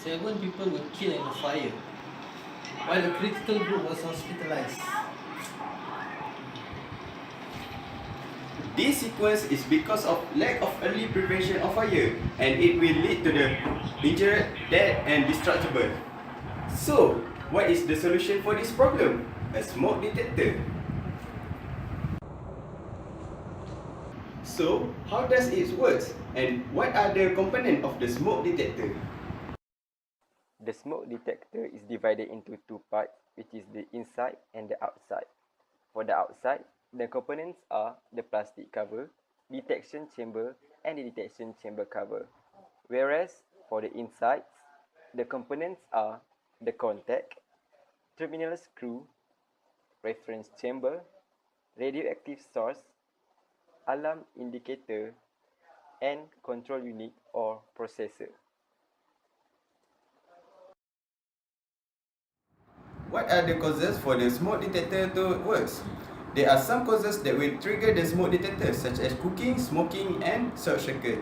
7 people were killed in the fire, while a critical group was hospitalized. This sequence is because of lack of early prevention of fire, and it will lead to the injured, dead and destructible. So, what is the solution for this problem? A smoke detector. So, how does it work, and what are the components of the smoke detector? The smoke detector is divided into two parts, which is the inside and the outside. For the outside, the components are the plastic cover, detection chamber, and the detection chamber cover. Whereas for the insides, the components are the contact, terminal screw, reference chamber, radioactive source, alarm indicator, and control unit or processor. What are the causes for the smoke detector to work? There are some causes that will trigger the smoke detector, such as cooking, smoking, and short circuit.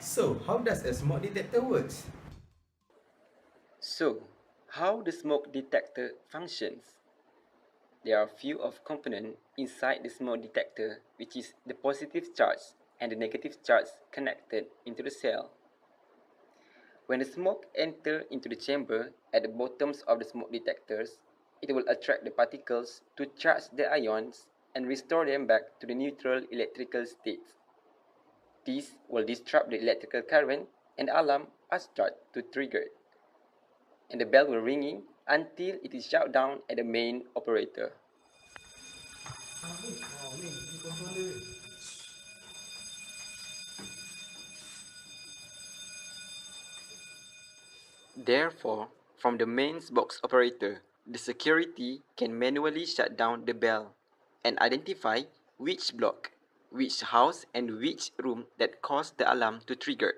So, how does a smoke detector work? So, how the smoke detector functions? There are few of components inside the smoke detector, which is the positive charge and the negative charge connected into the cell. When the smoke enters into the chamber at the bottoms of the smoke detectors, it will attract the particles to charge the ions and restore them back to the neutral electrical state. This will disrupt the electrical current and the alarm are start to trigger, and the bell will ringing until it is shut down at the main operator. Therefore, from the mains box operator, the security can manually shut down the bell and identify which block, which house and which room that caused the alarm to trigger.